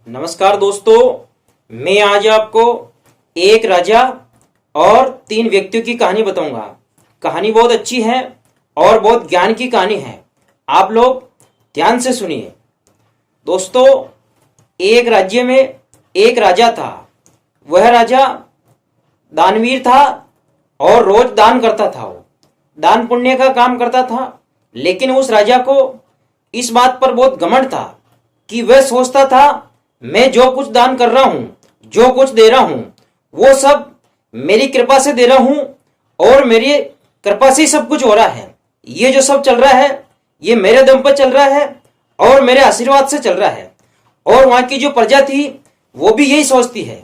नमस्कार दोस्तों, मैं आज आपको एक राजा और 3 व्यक्तियों की कहानी बताऊंगा। कहानी बहुत अच्छी है और बहुत ज्ञान की कहानी है। आप लोग ध्यान से सुनिए। दोस्तों, एक राज्य में एक राजा था। वह राजा दानवीर था और रोज दान करता था। वो दान पुण्य का काम करता था, लेकिन उस राजा को इस बात पर बहुत घमंड था कि वह सोचता था मैं जो कुछ दान कर रहा हूं, जो कुछ दे रहा हूं, वो सब मेरी कृपा से दे रहा हूं और मेरी कृपा से ही सब कुछ हो रहा है। ये जो सब चल रहा है ये मेरे दम पर चल रहा है और मेरे आशीर्वाद से चल रहा है। और वहां की जो प्रजा थी वो भी यही सोचती है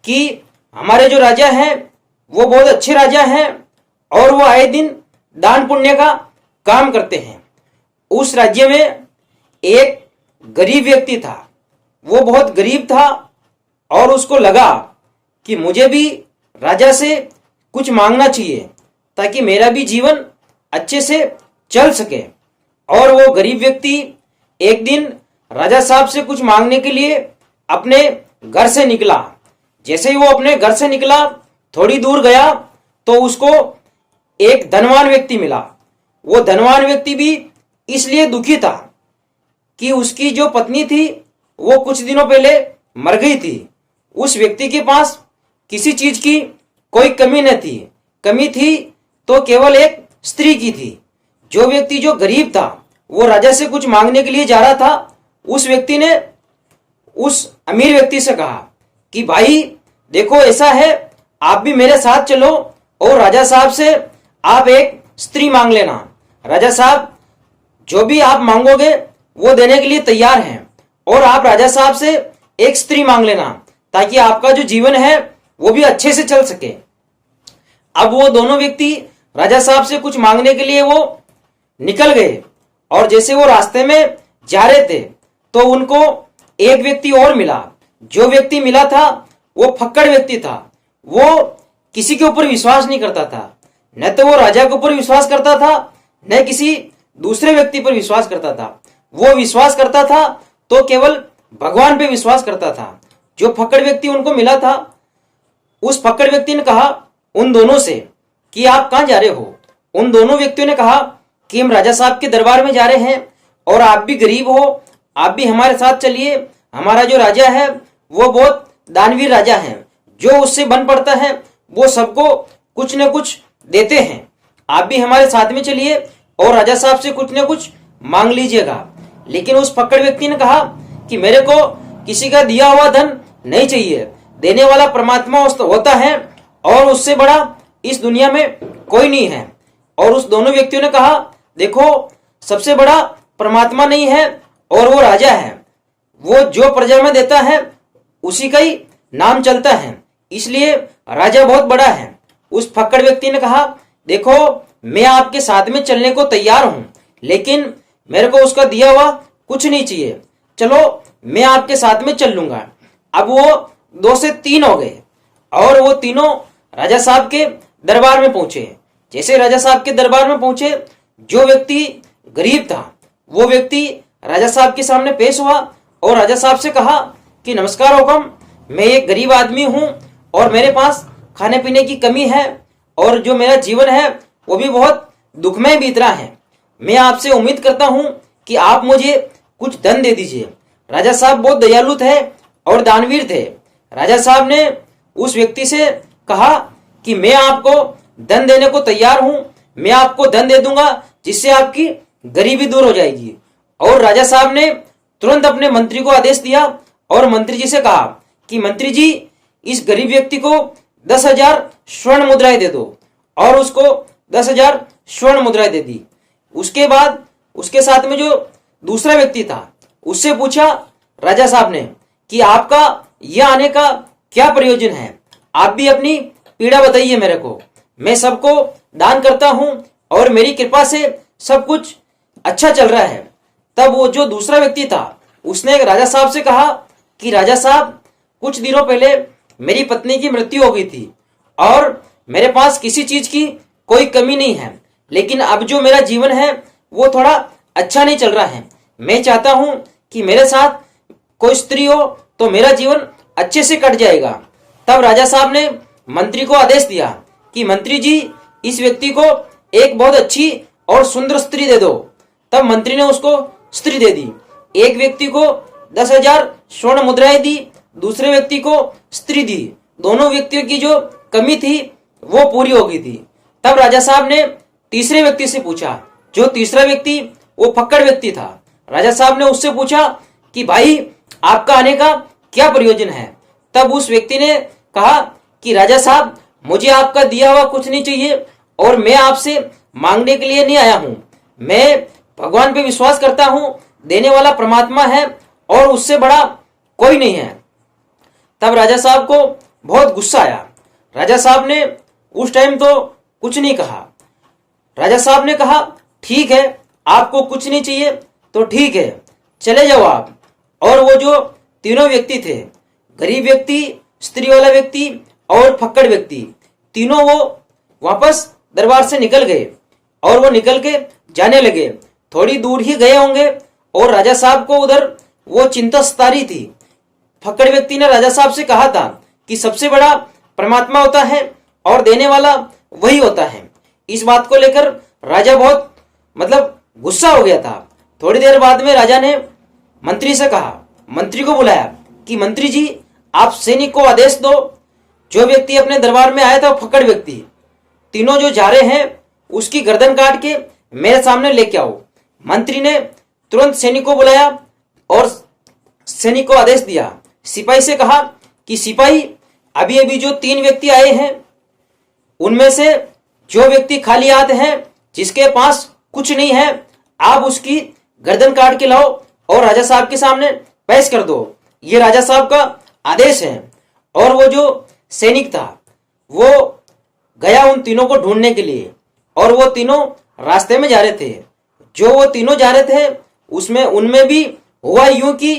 कि हमारे जो राजा हैं वो बहुत अच्छे राजा हैं और वो आए दिन दान पुण्य का काम करते हैं। उस राज्य में एक गरीब व्यक्ति था। वो बहुत गरीब था और उसको लगा कि मुझे भी राजा से कुछ मांगना चाहिए ताकि मेरा भी जीवन अच्छे से चल सके। और वो गरीब व्यक्ति एक दिन राजा साहब से कुछ मांगने के लिए अपने घर से निकला। जैसे ही वो अपने घर से निकला, थोड़ी दूर गया तो उसको एक धनवान व्यक्ति मिला। वो धनवान व्यक्ति भी इसलिए दुखी था कि उसकी जो पत्नी थी वो कुछ दिनों पहले मर गई थी। उस व्यक्ति के पास किसी चीज की कोई कमी न थी। कमी थी तो केवल एक स्त्री की थी। जो व्यक्ति जो गरीब था वो राजा से कुछ मांगने के लिए जा रहा था। उस व्यक्ति ने उस अमीर व्यक्ति से कहा कि भाई देखो, ऐसा है, आप भी मेरे साथ चलो और राजा साहब से आप एक स्त्री मांग लेना। राजा साहब जो भी आप मांगोगे वो देने के लिए तैयार हैं और आप राजा साहब से एक स्त्री मांग लेना ताकि आपका जो जीवन है वो भी अच्छे से चल सके। अब वो दोनों व्यक्ति राजा साहब से कुछ मांगने के लिए वो निकल गए और जैसे वो रास्ते में जा रहे थे तो उनको एक व्यक्ति और मिला। जो व्यक्ति मिला था वो फक्कड़ व्यक्ति था। वो किसी के ऊपर विश्वास नहीं करता था। न तो वो राजा के ऊपर विश्वास करता था, न किसी दूसरे व्यक्ति पर विश्वास करता था। वो विश्वास करता था तो केवल भगवान पे विश्वास करता था। जो फक्कड़ व्यक्ति उनको मिला था, उस फक्कड़ व्यक्ति ने कहा उन दोनों से कि आप कहां जा रहे हो। उन दोनों व्यक्तियों ने कहा कि हम राजा साहब के दरबार में जा रहे हैं और आप भी गरीब हो, आप भी हमारे साथ चलिए। हमारा जो राजा है वो बहुत दानवीर राजा है। जो उससे बन पड़ता है वो सबको कुछ न कुछ देते हैं। आप भी हमारे साथ में चलिए और राजा साहब से कुछ न कुछ मांग लीजिएगा। लेकिन उस फक्कड़ व्यक्ति ने कहा कि मेरे को किसी का दिया हुआ धन नहीं चाहिए। देने वाला परमात्मा होता है और उससे बड़ा इस दुनिया में कोई नहीं है। और उस दोनों व्यक्तियों ने कहा देखो, सबसे बड़ा परमात्मा नहीं है और वो राजा है। वो जो प्रजा में देता है उसी का ही नाम चलता है, इसलिए राजा बहुत बड़ा है। उस फक्कड़ व्यक्ति ने कहा देखो, मैं आपके साथ में चलने को तैयार हूं, लेकिन मेरे को उसका दिया हुआ कुछ नहीं चाहिए। चलो मैं आपके साथ में चल लूंगा। अब वो 2 से 3 हो गए और वो तीनों राजा साहब के दरबार में पहुंचे। जैसे राजा साहब के दरबार में पहुंचे, जो व्यक्ति गरीब था वो व्यक्ति राजा साहब के सामने पेश हुआ और राजा साहब से कहा कि नमस्कार हुकम, मैं एक गरीब आदमी हूं और मेरे पास खाने पीने की कमी है और जो मेरा जीवन है वो भी बहुत दुखमय बीत रहा है। मैं आपसे उम्मीद करता हूं कि आप मुझे कुछ धन दे दीजिए। राजा साहब बहुत दयालु थे और दानवीर थे। राजा साहब ने उस व्यक्ति से कहा कि मैं आपको धन देने को तैयार हूं, मैं आपको धन दे दूंगा जिससे आपकी गरीबी दूर हो जाएगी। और राजा साहब ने तुरंत अपने मंत्री को आदेश दिया और मंत्री जी से कहा कि मंत्री जी, इस गरीब व्यक्ति को 10,000 स्वर्ण मुद्राएं दे दो। और उसको 10,000 स्वर्ण मुद्राएं दे दी। उसके बाद उसके साथ में जो दूसरा व्यक्ति था उससे पूछा राजा साहब ने कि आपका यह आने का क्या प्रयोजन है। आप भी अपनी पीड़ा बताइए मेरे को। मैं सबको दान करता हूं और मेरी कृपा से सब कुछ अच्छा चल रहा है। तब वो जो दूसरा व्यक्ति था उसने राजा साहब से कहा कि राजा साहब, कुछ दिनों पहले मेरी पत्नी की मृत्यु हो गई थी और मेरे पास किसी चीज की कोई कमी नहीं है, लेकिन अब जो मेरा जीवन है वो थोड़ा अच्छा नहीं चल रहा है। मैं चाहता हूं कि मेरे साथ कोई स्त्री हो तो मेरा जीवन अच्छे से कट जाएगा। तब राजा साहब ने मंत्री को आदेश दिया कि मंत्री जी, इस व्यक्ति को एक बहुत अच्छी और सुंदर स्त्री दे दो। तब मंत्री ने उसको स्त्री दे दी। एक व्यक्ति को 10,000 स्वर्ण मुद्राएं दी, दूसरे व्यक्ति को स्त्री दी। दोनों व्यक्तियों की जो कमी थी वो पूरी हो गई थी। तब राजा साहब ने तीसरे व्यक्ति से पूछा, जो तीसरा व्यक्ति वो फक्कड़ व्यक्ति था। राजा साहब ने उससे पूछा कि भाई, आपका आने का क्या प्रयोजन है। तब उस व्यक्ति ने कहा कि राजा साहब, मुझे आपका दिया हुआ कुछ नहीं चाहिए और मैं आपसे मांगने के लिए नहीं आया हूं। मैं भगवान पे विश्वास करता हूं, देने वाला परमात्मा है और उससे बड़ा कोई नहीं है। तब राजा साहब को बहुत गुस्सा आया। राजा साहब ने उस टाइम तो कुछ नहीं कहा। राजा साहब ने कहा, ठीक है, आपको कुछ नहीं चाहिए तो ठीक है, चले जाओ आप। और वो जो तीनों व्यक्ति थे, गरीब व्यक्ति, स्त्री वाला व्यक्ति और फक्कड़ व्यक्ति, तीनों वो वापस दरबार से निकल गए और वो निकल के जाने लगे। थोड़ी दूर ही गए होंगे और राजा साहब को उधर वो चिंता सता रही थी। फक्कड़ व्यक्ति ने राजा साहब से कहा था कि सबसे बड़ा परमात्मा होता है और देने वाला वही होता है। इस बात को लेकर राजा बहुत गुस्सा हो गया था। थोड़ी देर बाद में राजा ने मंत्री से कहा, मंत्री को बुलाया कि मंत्री जी, आप सैनिक को आदेश दो, जो व्यक्ति अपने दरबार में आया था वो फक्कड़ व्यक्ति, तीनों जो जा रहे हैं उसकी गर्दन काट के मेरे सामने लेके आओ। मंत्री ने तुरंत सैनिक को बुलाया और सैनिक को आदेश दिया। सिपाही से कहा कि सिपाही, अभी अभी जो 3 व्यक्ति आए हैं उनमें से जो व्यक्ति खाली हाथ है, जिसके पास कुछ नहीं है, आप उसकी गर्दन काट के लाओ और राजा साहब के सामने पेश कर दो। ये राजा साहब का आदेश है। और वो जो सैनिक था वो गया उन तीनों को ढूंढने के लिए और वो तीनों रास्ते में जा रहे थे। जो वो तीनों जा रहे थे उसमें उनमें भी हुआ यूं कि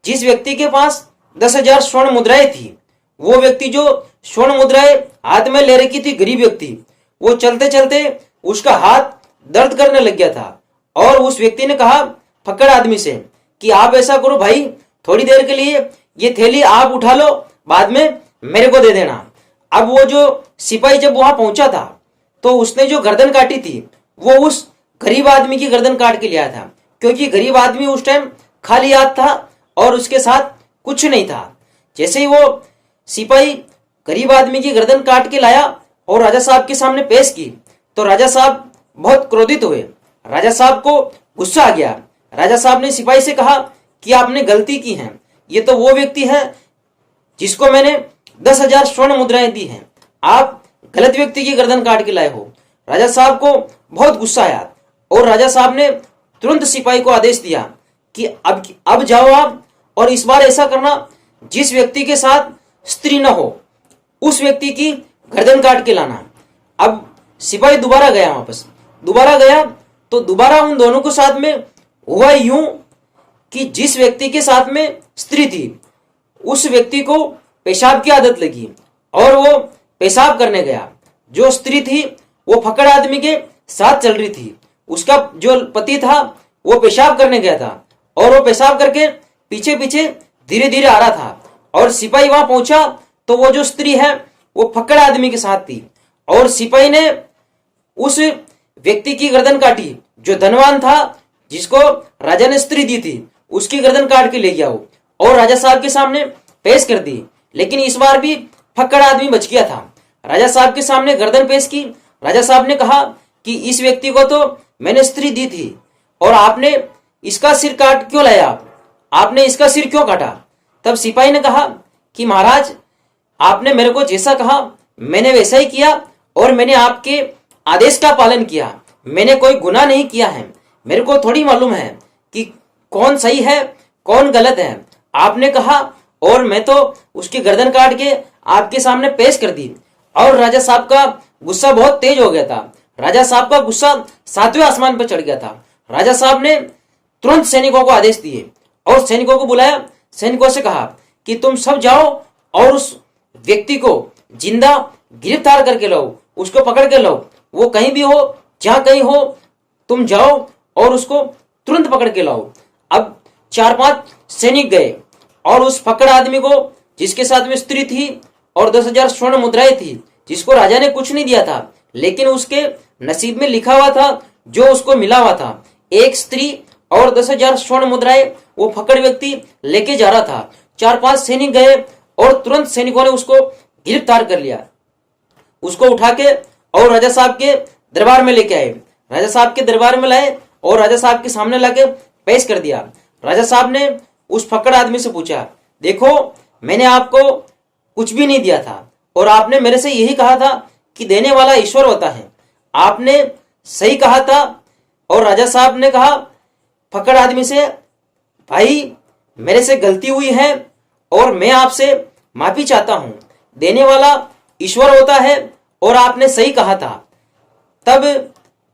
जिस व्यक्ति के पास 10,000 स्वर्ण मुद्राएं थी, वो व्यक्ति जो स्वर्ण मुद्राएं हाथ में ले रखी थी, गरीब व्यक्ति, वो चलते चलते उसका हाथ दर्द करने लग गया था। और उस व्यक्ति ने कहा फक्कड़ आदमी से कि आप ऐसा करो भाई, थोड़ी देर के लिए ये थैली आप उठा लो, बाद में मेरे को दे देना। अब वो जो सिपाही जब वहां पहुंचा था तो उसने जो गर्दन काटी थी वो उस गरीब आदमी की गर्दन काट के लिया था, क्योंकि गरीब आदमी उस टाइम खाली हाथ था और उसके साथ कुछ नहीं था। जैसे ही वो सिपाही गरीब आदमी की गर्दन काट के लाया और राजा साहब के सामने पेश की तो राजा साहब बहुत क्रोधित हुए। राजा साहब को गुस्सा आ गया। राजा साहब ने सिपाही से कहा कि आपने गलती की है, ये तो वो व्यक्ति है जिसको मैंने 10,000 स्वर्ण मुद्राएं दी हैं, आप गलत व्यक्ति की गर्दन काट के लाए हो। राजा साहब को बहुत गुस्सा आया और राजा साहब ने तुरंत सिपाही को आदेश दिया कि अब जाओ आप और इस बार ऐसा करना, जिस व्यक्ति के साथ स्त्री न हो उस व्यक्ति की गर्दन काट के लाना। अब सिपाही दोबारा गया, वापस दोबारा गया तो दोबारा उन दोनों को साथ में हुआ यूं कि जिस व्यक्ति के साथ में स्त्री थी उस व्यक्ति को पेशाब की आदत लगी और वो पेशाब करने गया। जो स्त्री थी वो फक्कड़ आदमी के साथ चल रही थी, उसका जो पति था वो पेशाब करने गया था और वो पेशाब करके पीछे पीछे धीरे धीरे आ रहा था। और सिपाही वहां पहुंचा तो वो जो स्त्री है वो फक्कड़ आदमी के साथ थी और सिपाही ने उस व्यक्ति की गर्दन काटी जो धनवान था, जिसको राजा ने स्त्री दी थी, उसकी गर्दन काट के ले गया वो और राजा साहब के सामने पेश कर दी। लेकिन इस बार भी फक्कड़ आदमी बच गया था। राजा साहब के सामने गर्दन पेश की। राजा साहब ने कहा कि इस व्यक्ति को तो मैंने स्त्री दी थी और आपने इसका सिर काट क्यों लाया, आपने इसका सिर क्यों काटा। तब सिपाही ने कहा कि महाराज, आपने मेरे को जैसा कहा मैंने वैसा ही किया और मैंने आपके आदेश का पालन किया, मैंने कोई गुनाह नहीं किया है। मेरे को थोड़ी मालूम है कि कौन सही है कौन गलत है। आपने कहा और मैं तो उसकी गर्दन काट के आपके सामने पेश कर दी। और राजा साहब का गुस्सा बहुत तेज हो गया था। राजा साहब का गुस्सा 7वें आसमान पर चढ़ गया था। राजा साहब ने तुरंत सैनिकों को आदेश दिए और सैनिकों को बुलाया। सैनिकों से कहा कि तुम सब जाओ और उस व्यक्ति को जिंदा गिरफ्तार करके लाओ, उसको पकड़ के लाओ। वो कहीं भी हो, जहां कहीं हो, तुम जाओ और उसको तुरंत पकड़ के लाओ। अब 4-5 सैनिक गए और उस फकड़ आदमी को, जिसके साथ में स्त्री थी और 10,000 स्वर्ण मुद्राएं थी, जिसको राजा ने कुछ नहीं दिया था, लेकिन उसके नसीब में लिखा हुआ था, जो उसको मिला हुआ था, एक स्त्री और 10,000 स्वर्ण मुद्राएं, वो फकड़ व्यक्ति लेके जा रहा था। 4-5 सैनिक गए और तुरंत सैनिकों ने उसको गिरफ्तार कर लिया। उसको उठा के और राजा साहब के दरबार में लेके आए। राजा साहब के दरबार में लाए और राजा साहब के सामने लाके पेश कर दिया। राजा साहब ने उस फकड़ आदमी से पूछा, देखो मैंने आपको कुछ भी नहीं दिया था और आपने मेरे से यही कहा था कि देने वाला ईश्वर होता है। आपने सही कहा था। और राजा साहब ने कहा फकड़ आदमी से, भाई मेरे से गलती हुई है और मैं आपसे माफी चाहता हूं। देने वाला ईश्वर होता है और आपने सही कहा था। तब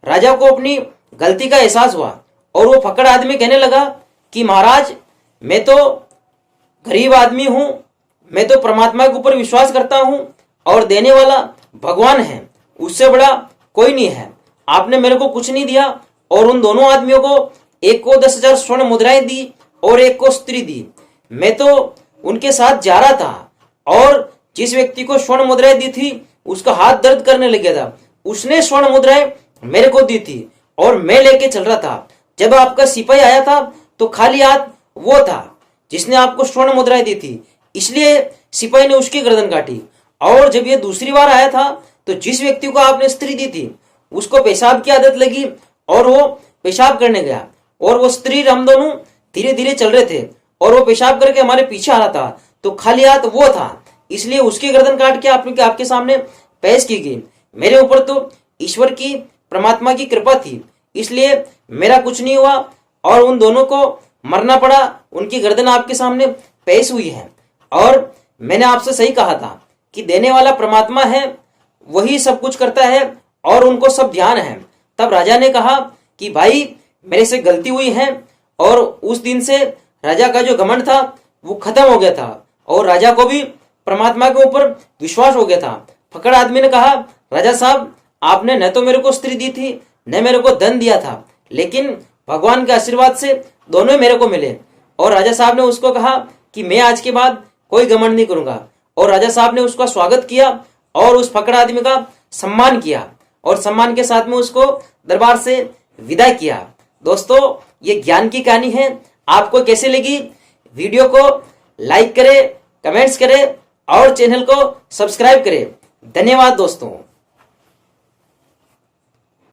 राजा को अपनी गलती का एहसास हुआ और वो फकड़ आदमी कहने लगा कि महाराज, मैं तो गरीब आदमी हूं, मैं तो परमात्मा के ऊपर विश्वास करता हूं और देने वाला भगवान है, उससे बड़ा कोई नहीं है। आपने मेरे को कुछ नहीं दिया और उन दोनों आदमियों को, एक को 10,000 स्वर्ण मुद्राएं दी और एक को स्त्री दी। मैं तो उनके साथ जा रहा था और जिस व्यक्ति को स्वर्ण मुद्राएं दी थी उसका हाथ दर्द करने लग गया था। उसने स्वर्ण मुद्राएं मेरे को दी थी और मैं लेके चल रहा था। जब आपका सिपाही आया था तो खाली हाथ वो था जिसने आपको स्वर्ण मुद्राएं दी थी, इसलिए सिपाही ने उसकी गर्दन काटी। और जब ये दूसरी बार आया था तो जिस व्यक्ति को आपने स्त्री दी थी उसको पेशाब की आदत लगी और वो पेशाब करने गया और वो स्त्री, हम दोनों धीरे धीरे चल रहे थे और वो पेशाब करके हमारे पीछे आ रहा था, तो खाली हाथ वो था, इसलिए उसकी गर्दन काट के आपके सामने पेश की गई। मेरे ऊपर तो ईश्वर की, परमात्मा की कृपा थी, इसलिए मेरा कुछ नहीं हुआ और उन दोनों को मरना पड़ा। उनकी गर्दन आपके सामने पेश हुई है और मैंने आपसे सही कहा था कि देने वाला परमात्मा है, वही सब कुछ करता है और उनको सब ध्यान है। तब राजा ने कहा कि भाई मेरे से गलती हुई है और उस दिन से राजा का जो घमंड था वो खत्म हो गया था और राजा को भी परमात्मा के ऊपर विश्वास हो गया था। फकड़ आदमी ने कहा, राजा साहब, आपने न तो मेरे को स्त्री दी थी न मेरे को धन दिया था, लेकिन भगवान के आशीर्वाद से दोनों मेरे को मिले। और राजा साहब ने उसको कहा कि मैं आज के बाद कोई घमंड नहीं करूंगा। और राजा साहब ने उसका स्वागत किया और उस फकड़ आदमी का सम्मान किया और सम्मान के साथ में उसको दरबार से विदा किया। दोस्तों, ये ज्ञान की कहानी है। आपको कैसे लगी? वीडियो को लाइक करें, कमेंट्स करें और चैनल को सब्सक्राइब करें। धन्यवाद दोस्तों।